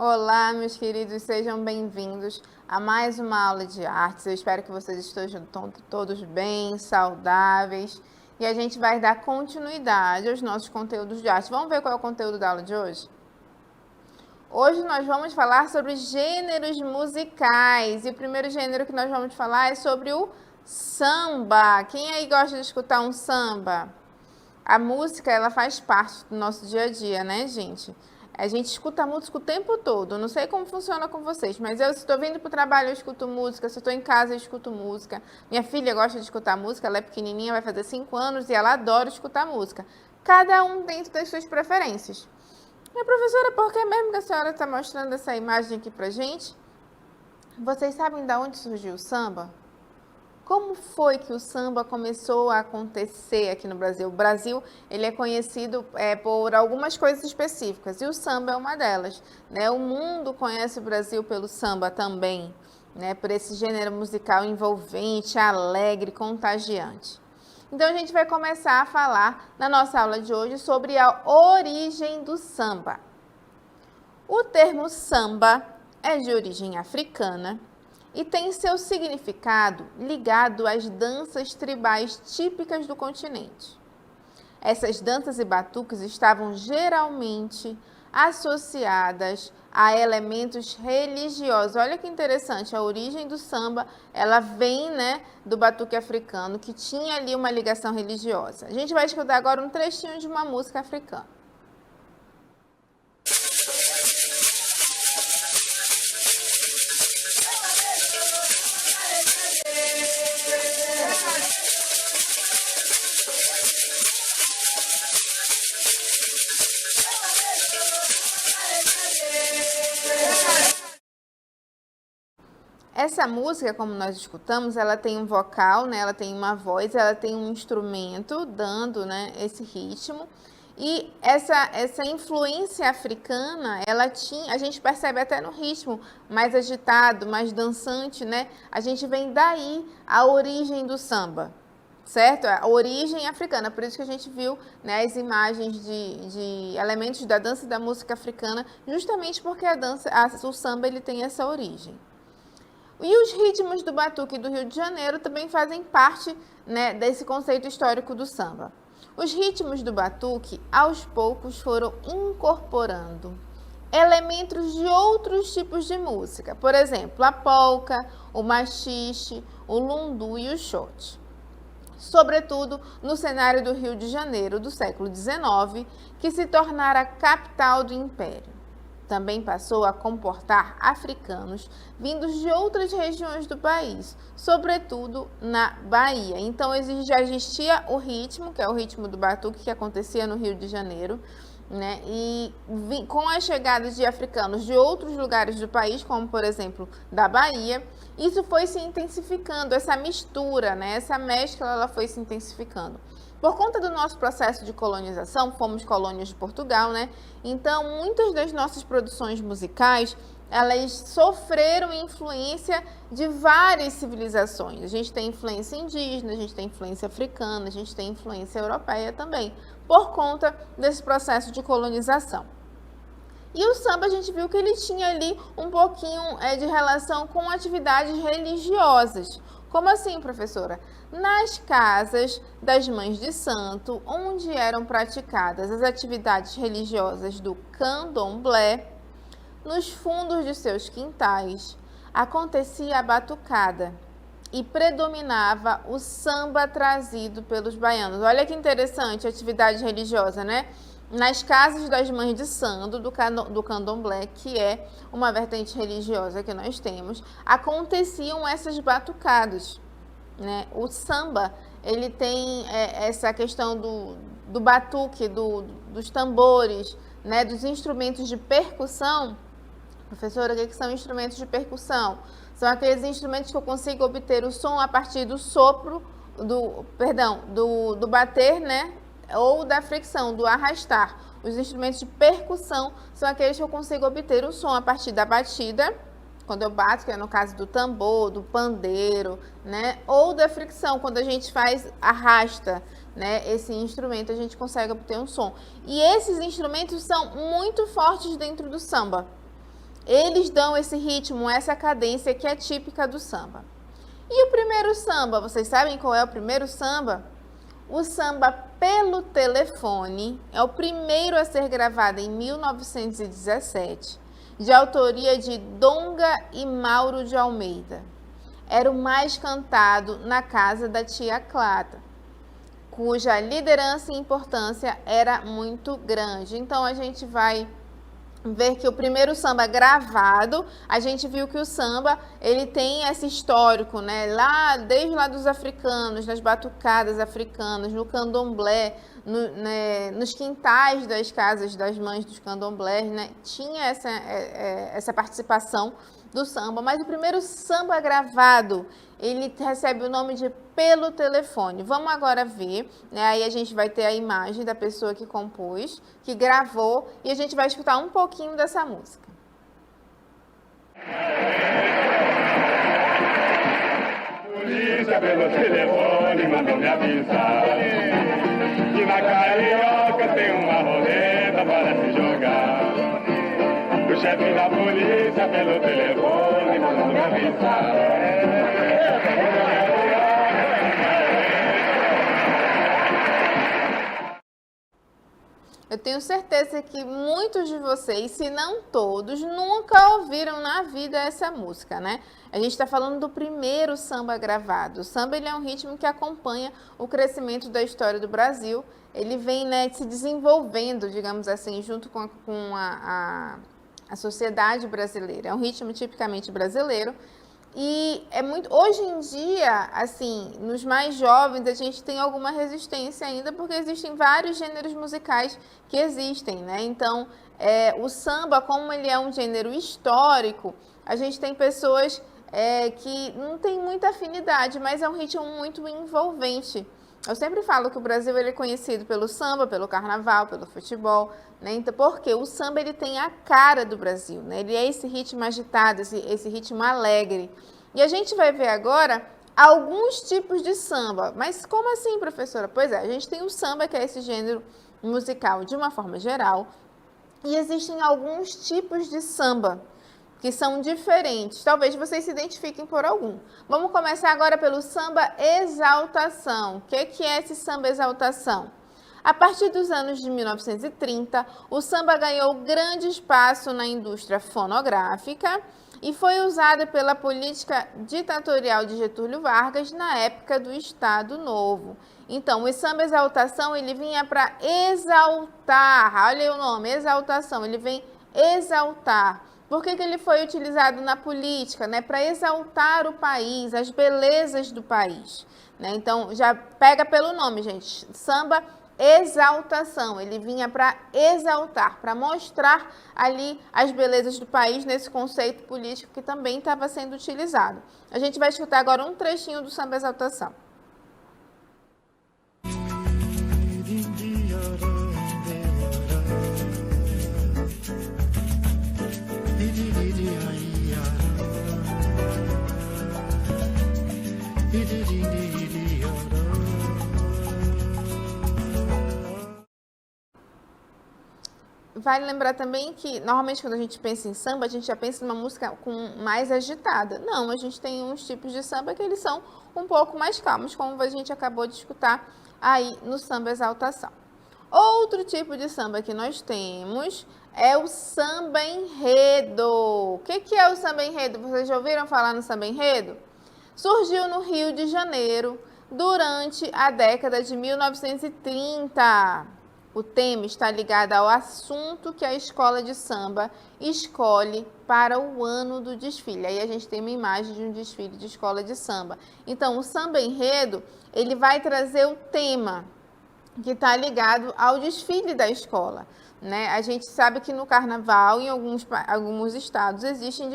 Olá, meus queridos, sejam bem-vindos a mais uma aula de artes. Eu espero que vocês estejam todos bem, saudáveis. E a gente vai dar continuidade aos nossos conteúdos de arte. Vamos ver qual é o conteúdo da aula de hoje? Hoje nós vamos falar sobre gêneros musicais. E o primeiro gênero que nós vamos falar é sobre o samba. Quem aí gosta de escutar um samba? A música, ela faz parte do nosso dia a dia, né, gente? A gente escuta música o tempo todo. Não sei como funciona com vocês, mas eu, se estou vindo para o trabalho, eu escuto música. Se estou em casa, eu escuto música. Minha filha gosta de escutar música, ela é pequenininha, vai fazer 5 anos e ela adora escutar música. Cada um dentro das suas preferências. Minha professora, por que mesmo que a senhora está mostrando essa imagem aqui pra gente? Vocês sabem de onde surgiu o samba? Como foi que o samba começou a acontecer aqui no Brasil? O Brasil, ele é conhecido por algumas coisas específicas, e o samba é uma delas, né? O mundo conhece o Brasil pelo samba também, né? Por esse gênero musical envolvente, alegre, contagiante. Então, a gente vai começar a falar, na nossa aula de hoje, sobre a origem do samba. O termo samba é de origem africana, e tem seu significado ligado às danças tribais típicas do continente. Essas danças e batuques estavam geralmente associadas a elementos religiosos. Olha que interessante, a origem do samba, ela vem, né, do batuque africano, que tinha ali uma ligação religiosa. A gente vai escutar agora um trechinho de uma música africana. Essa música, como nós escutamos, ela tem um vocal, né? Ela tem uma voz, ela tem um instrumento dando, né, esse ritmo. E essa influência africana, ela tinha, a gente percebe até no ritmo mais agitado, mais dançante, né? A gente vem daí a origem do samba, certo? A origem africana, por isso que a gente viu, né, as imagens de elementos da dança e da música africana, justamente porque o samba, ele tem essa origem. E os ritmos do batuque do Rio de Janeiro também fazem parte, né, desse conceito histórico do samba. Os ritmos do batuque, aos poucos, foram incorporando elementos de outros tipos de música. Por exemplo, a polca, o machixe, o lundu e o xote. Sobretudo no cenário do Rio de Janeiro do século XIX, que se tornara a capital do Império. Também passou a comportar africanos vindos de outras regiões do país, sobretudo na Bahia. Então já existia o ritmo, que é o ritmo do batuque, que acontecia no Rio de Janeiro, né? E com a chegada de africanos de outros lugares do país, como por exemplo da Bahia, isso foi se intensificando, essa mistura, né? Essa mescla, ela foi se intensificando. Por conta do nosso processo de colonização, fomos colônias de Portugal, né? Então, muitas das nossas produções musicais, elas sofreram influência de várias civilizações. A gente tem influência indígena, a gente tem influência africana, a gente tem influência europeia também, por conta desse processo de colonização. E o samba, a gente viu que ele tinha ali um pouquinho de relação com atividades religiosas. Como assim, professora? Nas casas das mães de santo, onde eram praticadas as atividades religiosas do candomblé, nos fundos de seus quintais, acontecia a batucada e predominava o samba trazido pelos baianos. Olha que interessante a atividade religiosa, né? Nas casas das mães de santo do candomblé, que é uma vertente religiosa que nós temos, aconteciam essas batucadas, né? O samba, ele tem essa questão do batuque, dos tambores, né? Dos instrumentos de percussão. Professora, o que são instrumentos de percussão? São aqueles instrumentos que eu consigo obter o som a partir do sopro, do bater, né? Ou da fricção, do arrastar. Os instrumentos de percussão são aqueles que eu consigo obter o som a partir da batida, quando eu bato, que é no caso do tambor, do pandeiro, né? Ou da fricção, quando a gente arrasta, né, esse instrumento, a gente consegue obter um som. E esses instrumentos são muito fortes dentro do samba. eles dão esse ritmo, essa cadência que é típica do samba. E o primeiro samba, vocês sabem qual é o primeiro samba? O samba pelo telefone é o primeiro a ser gravado em 1917, de autoria de Donga e Mauro de Almeida. Era o mais cantado na casa da tia Clara, cuja liderança e importância era muito grande. Então a gente vai ver que o primeiro samba gravado, a gente viu que o samba, ele tem esse histórico, né? Desde lá dos africanos, nas batucadas africanas, no candomblé, nos quintais das casas das mães dos candomblés, né? Tinha essa participação do samba, mas o primeiro samba gravado, ele recebe o nome de Pelo Telefone. Vamos agora ver, né? Aí a gente vai ter a imagem da pessoa que compôs, que gravou, e a gente vai escutar um pouquinho dessa música. Polícia pelo telefone mandou me avisar que na Carioca tem uma roleta para se jogar. O chefe da polícia pelo telefone mandou me avisar. Eu tenho certeza que muitos de vocês, se não todos, nunca ouviram na vida essa música, né? A gente está falando do primeiro samba gravado. O samba, ele é um ritmo que acompanha o crescimento da história do Brasil. Ele vem, né, se desenvolvendo, digamos assim, junto com a sociedade brasileira. É um ritmo tipicamente brasileiro. E é muito, hoje em dia, assim, nos mais jovens, a gente tem alguma resistência ainda, porque existem vários gêneros musicais que existem, né? Então, o samba, como ele é um gênero histórico, a gente tem pessoas que não tem muita afinidade, mas é um ritmo muito envolvente. Eu sempre falo que o Brasil, ele é conhecido pelo samba, pelo carnaval, pelo futebol, né? Então, porque o samba, ele tem a cara do Brasil, né? Ele é esse ritmo agitado, esse ritmo alegre. E a gente vai ver agora alguns tipos de samba. Mas como assim, professora? Pois é, a gente tem o samba, que é esse gênero musical de uma forma geral, e existem alguns tipos de samba que são diferentes. Talvez vocês se identifiquem por algum. Vamos começar agora pelo samba exaltação. O que é esse samba exaltação? A partir dos anos de 1930, o samba ganhou grande espaço na indústria fonográfica e foi usado pela política ditatorial de Getúlio Vargas na época do Estado Novo. Então, o samba exaltação, ele vinha para exaltar, olha aí o nome, exaltação, ele vem exaltar. Por que ele foi utilizado na política? Né? Para exaltar o país, as belezas do país. Né? Então, já pega pelo nome, gente. Samba exaltação. Ele vinha para exaltar, para mostrar ali as belezas do país nesse conceito político que também estava sendo utilizado. A gente vai escutar agora um trechinho do samba exaltação. Vale lembrar também que, normalmente, quando a gente pensa em samba, a gente já pensa numa música mais agitada. Não, a gente tem uns tipos de samba que eles são um pouco mais calmos, como a gente acabou de escutar aí no samba exaltação. Outro tipo de samba que nós temos é o samba enredo. O que é o samba enredo? Vocês já ouviram falar no samba enredo? Surgiu no Rio de Janeiro durante a década de 1930. O tema está ligado ao assunto que a escola de samba escolhe para o ano do desfile. Aí a gente tem uma imagem de um desfile de escola de samba. Então, o samba enredo, ele vai trazer o tema que está ligado ao desfile da escola. Né? A gente sabe que no carnaval, em alguns estados, existem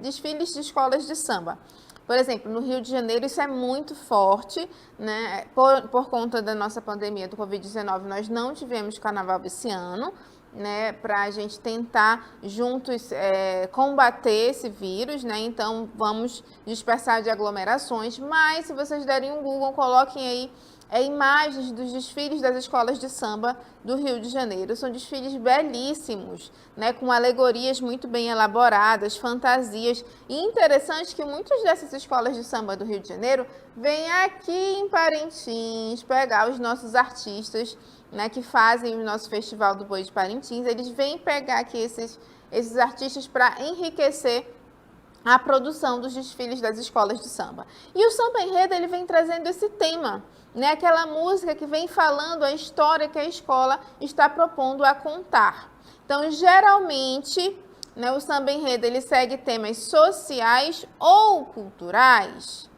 desfiles de escolas de samba. Por exemplo, no Rio de Janeiro isso é muito forte, né? Por conta da nossa pandemia do Covid-19, nós não tivemos carnaval esse ano, né? Para a gente tentar juntos combater esse vírus, né? Então vamos dispersar de aglomerações, mas se vocês derem um Google, coloquem aí imagens dos desfiles das escolas de samba do Rio de Janeiro. São desfiles belíssimos, né, com alegorias muito bem elaboradas, fantasias. E interessante que muitas dessas escolas de samba do Rio de Janeiro vêm aqui em Parintins pegar os nossos artistas, né, que fazem o nosso Festival do Boi de Parintins. Eles vêm pegar aqui esses artistas para enriquecer a produção dos desfiles das escolas de samba. E o samba enredo, ele vem trazendo esse tema, né? Aquela música que vem falando a história que a escola está propondo a contar. Então, geralmente, né, o samba enredo, ele segue temas sociais ou culturais.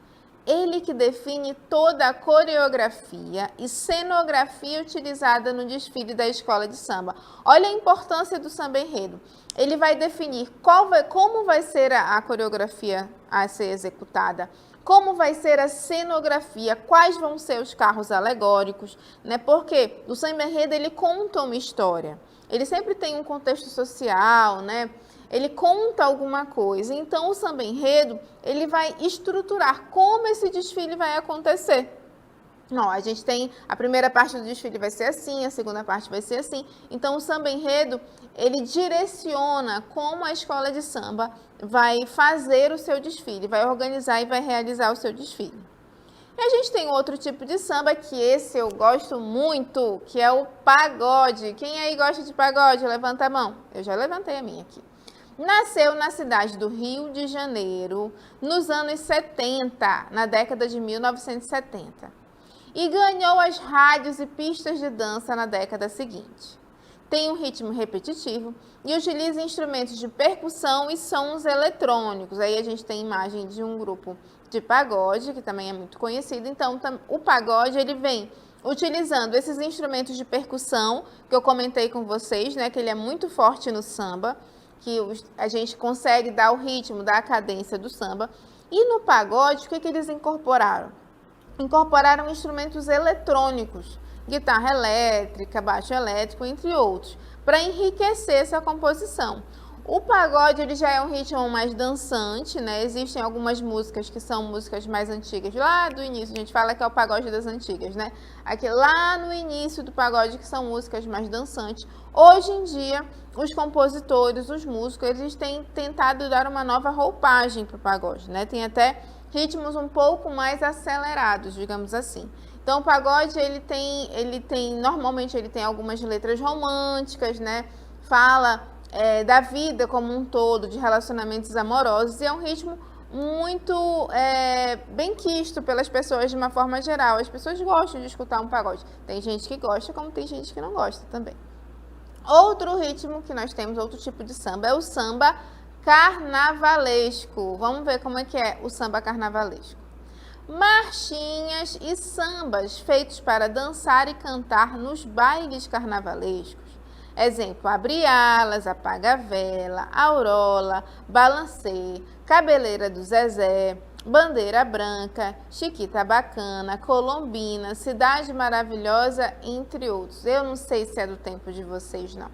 Ele que define toda a coreografia e cenografia utilizada no desfile da escola de samba. Olha a importância do samba enredo. Ele vai definir como vai ser a coreografia a ser executada, como vai ser a cenografia, quais vão ser os carros alegóricos, né? Porque o samba enredo, ele conta uma história. Ele sempre tem um contexto social, né? Ele conta alguma coisa. Então, o samba enredo, ele vai estruturar como esse desfile vai acontecer. Não, a gente tem a primeira parte do desfile vai ser assim, a segunda parte vai ser assim. Então, o samba enredo, ele direciona como a escola de samba vai fazer o seu desfile, vai organizar e vai realizar o seu desfile. E a gente tem outro tipo de samba, que esse eu gosto muito, que é o pagode. Quem aí gosta de pagode? Levanta a mão. Eu já levantei a minha aqui. Nasceu na cidade do Rio de Janeiro, nos anos 70, na década de 1970. E ganhou as rádios e pistas de dança na década seguinte. Tem um ritmo repetitivo e utiliza instrumentos de percussão e sons eletrônicos. Aí a gente tem imagem de um grupo de pagode, que também é muito conhecido. Então, o pagode, ele vem utilizando esses instrumentos de percussão, que eu comentei com vocês, né, que ele é muito forte no samba, que a gente consegue dar o ritmo, dar a cadência do samba. E no pagode, o que eles incorporaram? Incorporaram instrumentos eletrônicos, guitarra elétrica, baixo elétrico, entre outros, para enriquecer essa composição. O pagode, ele já é um ritmo mais dançante, né? Existem algumas músicas que são músicas mais antigas, lá do início, a gente fala que é o pagode das antigas, né? Aqui lá no início do pagode, que são músicas mais dançantes. Hoje em dia, os compositores, os músicos, eles têm tentado dar uma nova roupagem para o pagode, né? Tem até ritmos um pouco mais acelerados, digamos assim. Então, o pagode, normalmente ele tem algumas letras românticas, né? Fala da vida como um todo, de relacionamentos amorosos, e é um ritmo muito bem quisto pelas pessoas de uma forma geral. As pessoas gostam de escutar um pagode. Tem gente que gosta, como tem gente que não gosta também. Outro ritmo que nós temos, outro tipo de samba, é o samba carnavalesco. Vamos ver como é que é o samba carnavalesco. Marchinhas e sambas feitos para dançar e cantar nos bailes carnavalescos. Exemplo, Abre Alas, Apaga a Vela, Aurola, Balancê, Cabeleira do Zezé, Bandeira Branca, Chiquita Bacana, Colombina, Cidade Maravilhosa, entre outros. Eu não sei se é do tempo de vocês, não.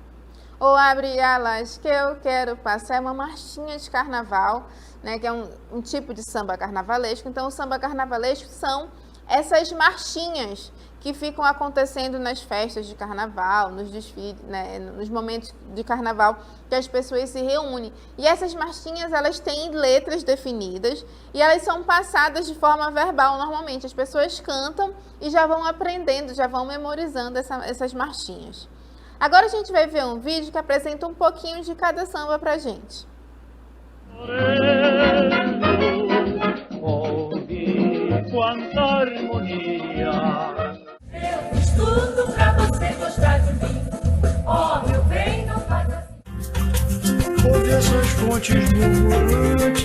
Ou Abre Alas que eu quero passar, é uma marchinha de carnaval, né, que é um tipo de samba carnavalesco. Então, o samba carnavalesco são essas marchinhas que ficam acontecendo nas festas de carnaval, nos desfiles, né, nos momentos de carnaval que as pessoas se reúnem. E essas marchinhas, elas têm letras definidas e elas são passadas de forma verbal normalmente. As pessoas cantam e já vão aprendendo, já vão memorizando essas marchinhas. Agora a gente vai ver um vídeo que apresenta um pouquinho de cada samba pra gente. Quanta harmonia. Eu fiz tudo pra você gostar de mim. Oh, meu bem, não faz assim. Ouve essas fontes murmurantes.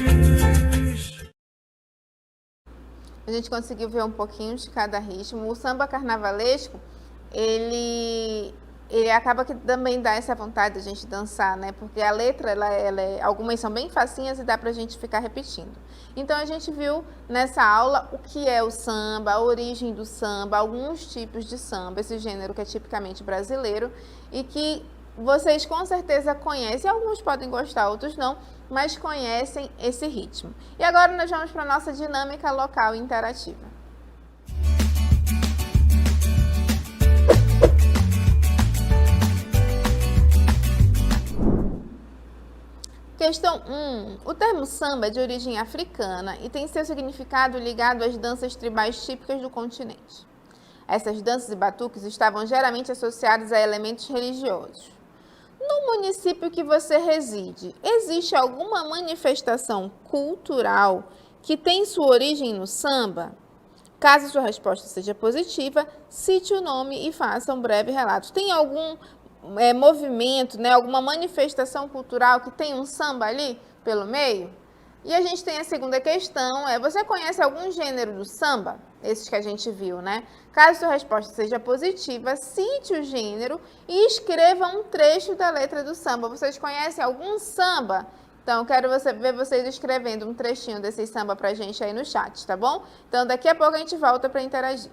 A gente conseguiu ver um pouquinho de cada ritmo. O samba carnavalesco, ele acaba que também dá essa vontade de a gente dançar, né? Porque a letra, algumas são bem facinhas e dá pra gente ficar repetindo. Então, a gente viu nessa aula o que é o samba, a origem do samba, alguns tipos de samba, esse gênero que é tipicamente brasileiro e que vocês com certeza conhecem. Alguns podem gostar, outros não, mas conhecem esse ritmo. E agora nós vamos para a nossa dinâmica local interativa. Questão 1. O termo samba é de origem africana e tem seu significado ligado às danças tribais típicas do continente. Essas danças e batuques estavam geralmente associados a elementos religiosos. No município que você reside, existe alguma manifestação cultural que tem sua origem no samba? Caso sua resposta seja positiva, cite o nome e faça um breve relato. Tem algum movimento, né, alguma manifestação cultural que tem um samba ali pelo meio? E a gente tem a segunda questão, você conhece algum gênero do samba? Esses que a gente viu, né? Caso sua resposta seja positiva, cite o gênero e escreva um trecho da letra do samba. Vocês conhecem algum samba? Então, eu quero ver vocês escrevendo um trechinho desse samba pra gente aí no chat, tá bom? Então, daqui a pouco a gente volta para interagir.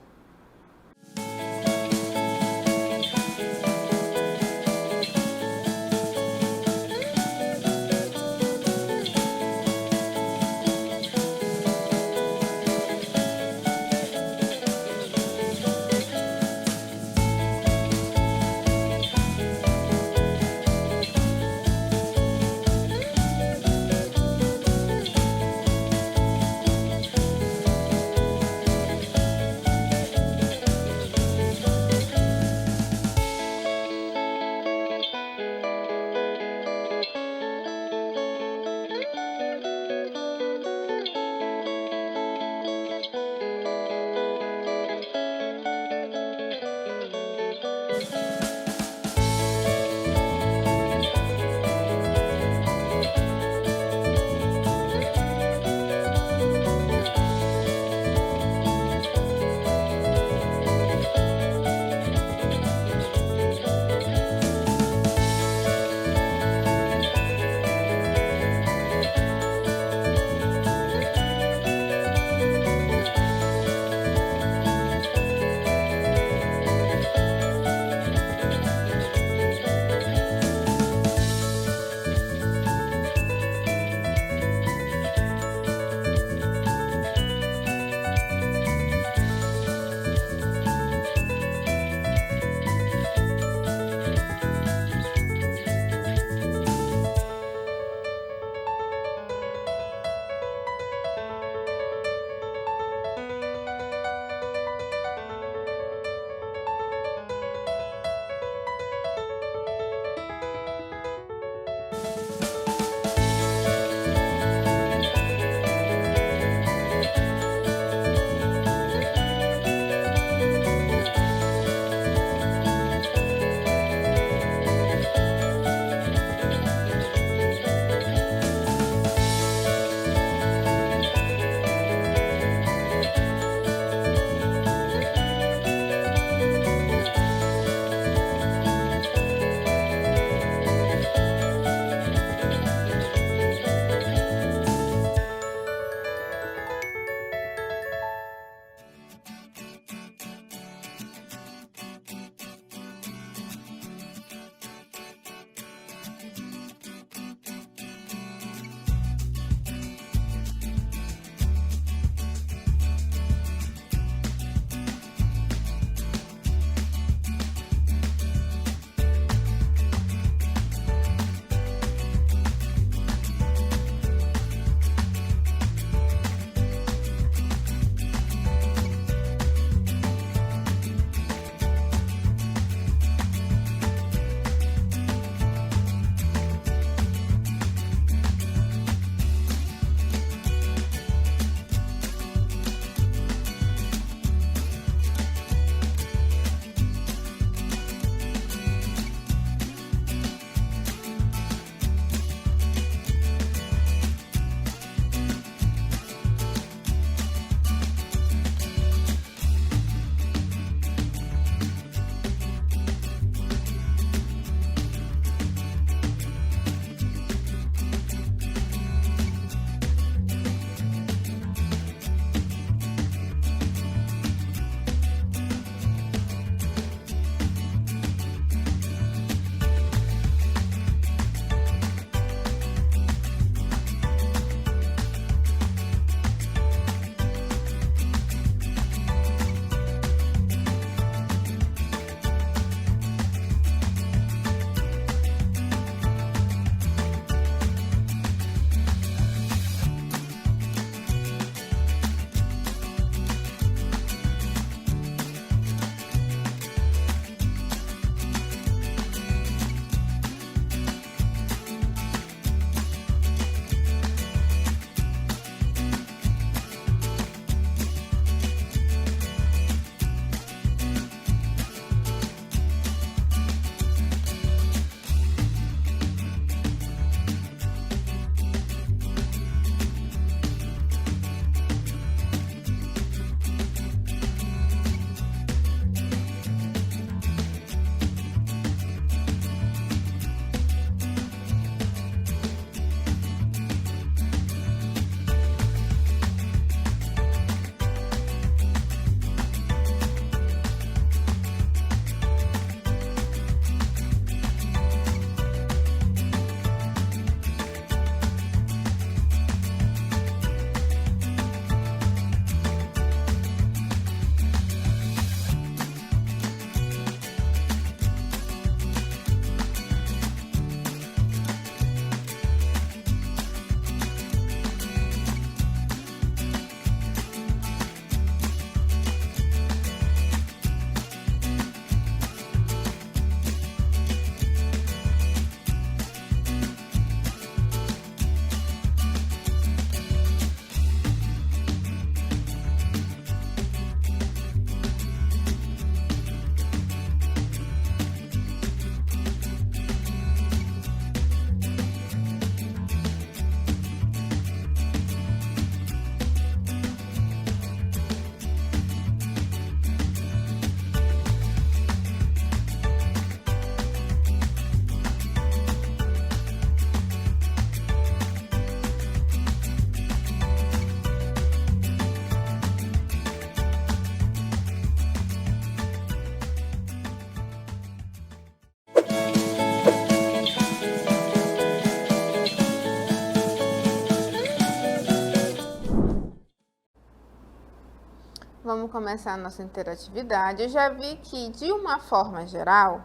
vamos começar a nossa interatividade. Eu já vi que, de uma forma geral,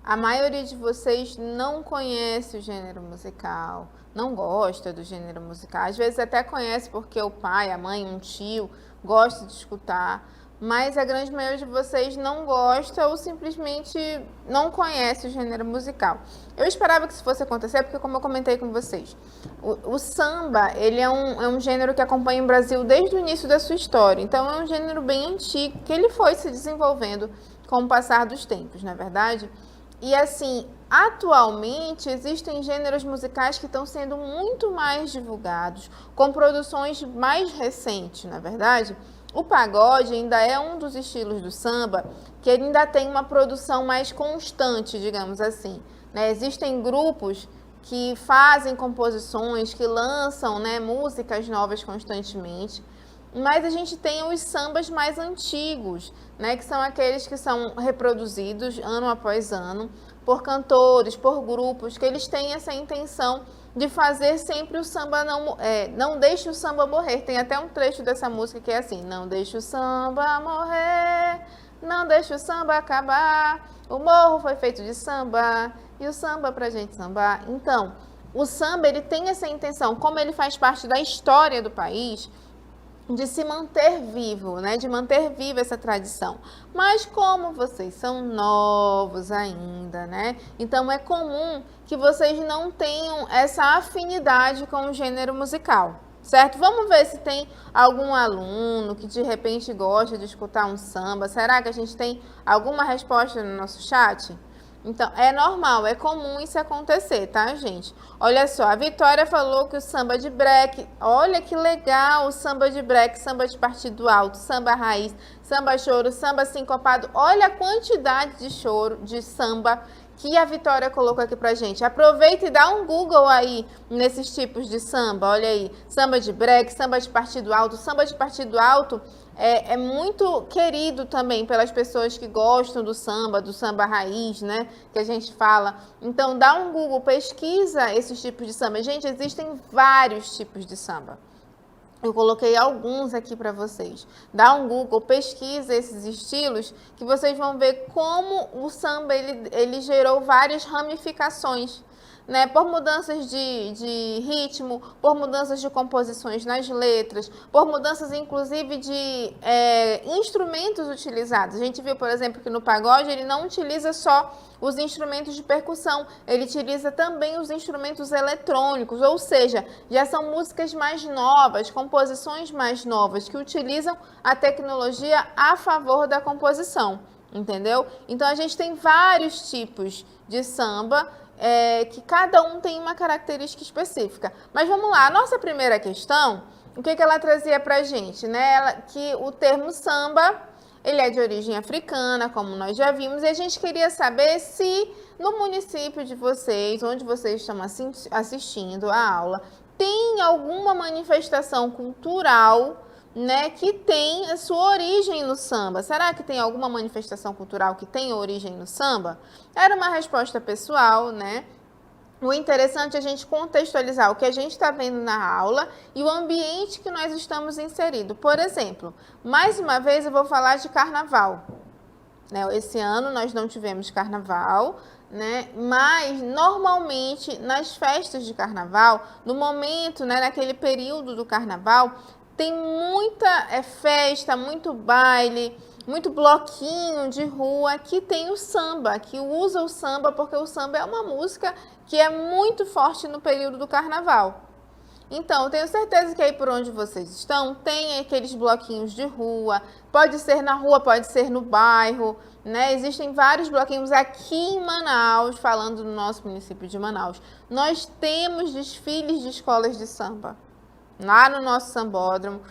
a maioria de vocês não conhece o gênero musical, não gosta do gênero musical. Às vezes até conhece porque o pai, a mãe, um tio gosta de escutar, mas a grande maioria de vocês não gosta ou simplesmente não conhece o gênero musical. Eu esperava que isso fosse acontecer porque, como eu comentei com vocês, o samba, ele é um gênero que acompanha o Brasil desde o início da sua história. Então, é um gênero bem antigo, que ele foi se desenvolvendo com o passar dos tempos, não é verdade? E assim, atualmente existem gêneros musicais que estão sendo muito mais divulgados, com produções mais recentes, não é verdade? O pagode ainda é um dos estilos do samba que ainda tem uma produção mais constante, digamos assim, né? Existem grupos que fazem composições, que lançam, né, músicas novas constantemente, mas a gente tem os sambas mais antigos, né, que são aqueles que são reproduzidos ano após ano por cantores, por grupos, que eles têm essa intenção de fazer sempre o samba não deixe o samba morrer. Tem até um trecho dessa música que é assim: não deixe o samba morrer, não deixe o samba acabar, o morro foi feito de samba e o samba pra gente sambar. Então, o samba, ele tem essa intenção, como ele faz parte da história do país, de se manter vivo, né? De manter viva essa tradição. Mas como vocês são novos ainda, né? Então é comum que vocês não tenham essa afinidade com o gênero musical, certo? Vamos ver se tem algum aluno que de repente gosta de escutar um samba. Será que a gente tem alguma resposta no nosso chat? Então, é normal, é comum isso acontecer, tá, gente? Olha só, a Vitória falou que o samba de break, olha que legal, o samba de break, samba de partido alto, samba raiz, samba choro, samba sincopado. Olha a quantidade de choro, de samba que a Vitória colocou aqui pra gente. Aproveita e dá um Google aí nesses tipos de samba, olha aí. Samba de break, samba de partido alto. Samba de partido alto é muito querido também pelas pessoas que gostam do samba raiz, né? Que a gente fala. Então, dá um Google, pesquisa esses tipos de samba. Gente, existem vários tipos de samba. Eu coloquei alguns aqui para vocês. Dá um Google, pesquisa esses estilos, que vocês vão ver como o samba ele gerou várias ramificações, né? Por mudanças de ritmo, por mudanças de composições nas letras, por mudanças inclusive de instrumentos utilizados. A gente viu, por exemplo, que no pagode ele não utiliza só os instrumentos de percussão, ele utiliza também os instrumentos eletrônicos, ou seja, já são músicas mais novas, composições mais novas, que utilizam a tecnologia a favor da composição, entendeu? Então a gente tem vários tipos de samba, que cada um tem uma característica específica. Mas vamos lá, a nossa primeira questão, o que ela trazia pra gente, né? Que o termo samba, ele é de origem africana, como nós já vimos, e a gente queria saber se no município de vocês, onde vocês estão assistindo a aula, tem alguma manifestação cultural, né, que tem a sua origem no samba. Será que tem alguma manifestação cultural que tem origem no samba? Era uma resposta pessoal, né? O interessante é a gente contextualizar o que a gente está vendo na aula e o ambiente que nós estamos inseridos. Por exemplo, mais uma vez eu vou falar de carnaval, né? Esse ano nós não tivemos carnaval, né? Mas normalmente nas festas de carnaval, no momento, né, naquele período do carnaval, tem muita festa, muito baile, muito bloquinho de rua que tem o samba, que usa o samba, porque o samba é uma música que é muito forte no período do carnaval. Então, eu tenho certeza que aí por onde vocês estão, tem aqueles bloquinhos de rua, pode ser na rua, pode ser no bairro, né? Existem vários bloquinhos aqui em Manaus, falando no nosso município de Manaus. Nós temos desfiles de escolas de samba. Lá no nosso sambódromo,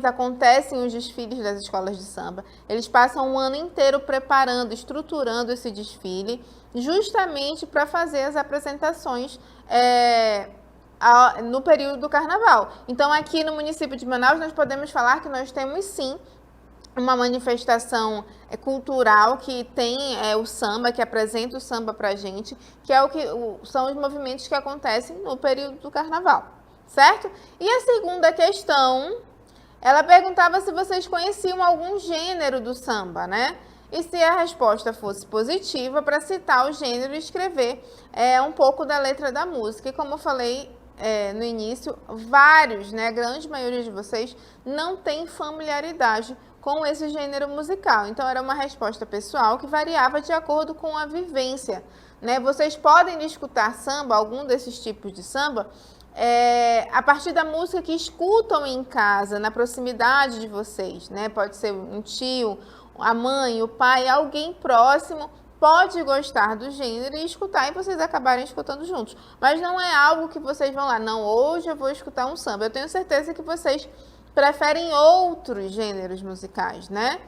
acontecem os desfiles das escolas de samba. Eles passam o ano inteiro preparando, estruturando esse desfile, justamente para fazer as apresentações no período do carnaval. Então, aqui no município de Manaus, nós podemos falar que nós temos, sim, uma manifestação cultural que tem o samba, que apresenta o samba para a gente, que é são os movimentos que acontecem no período do carnaval. Certo? E a segunda questão Ela perguntava se vocês conheciam algum gênero do samba, né? E se a resposta fosse positiva, para citar o gênero e escrever um pouco da letra da música. E como eu falei no início, vários, né, a grande maioria de vocês não tem familiaridade com esse gênero musical. Então, era uma resposta pessoal que variava de acordo com a vivência, né? Vocês podem escutar samba, algum desses tipos de samba, a partir da música que escutam em casa, na proximidade de vocês, né? Pode ser um tio, a mãe, o pai, alguém próximo pode gostar do gênero e escutar e vocês acabarem escutando juntos. Mas não é algo que vocês vão lá, não, hoje eu vou escutar um samba. Eu tenho certeza que vocês preferem outros gêneros musicais, né?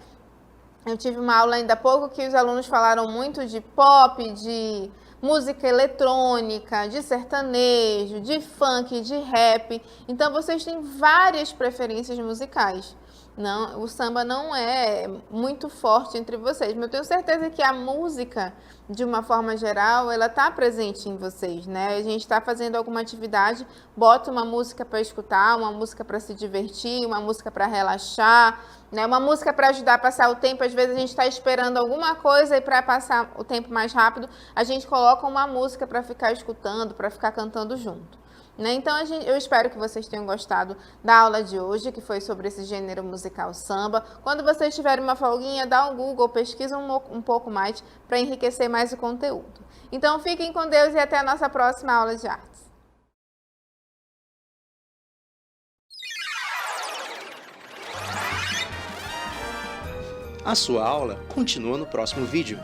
Eu tive uma aula ainda há pouco que os alunos falaram muito de pop, de música eletrônica, de sertanejo, de funk, de rap. Então, vocês têm várias preferências musicais. Não, o samba não é muito forte entre vocês, mas eu tenho certeza que a música, de uma forma geral, ela está presente em vocês, né? A gente está fazendo alguma atividade, bota uma música para escutar, uma música para se divertir, uma música para relaxar, né? Uma música para ajudar a passar o tempo. Às vezes a gente está esperando alguma coisa e para passar o tempo mais rápido, a gente coloca uma música para ficar escutando, para ficar cantando junto. Né? Então, eu espero que vocês tenham gostado da aula de hoje, que foi sobre esse gênero musical samba. Quando vocês tiverem uma folguinha, dá um Google, pesquisa um pouco mais para enriquecer mais o conteúdo. Então, fiquem com Deus e até a nossa próxima aula de artes. A sua aula continua no próximo vídeo.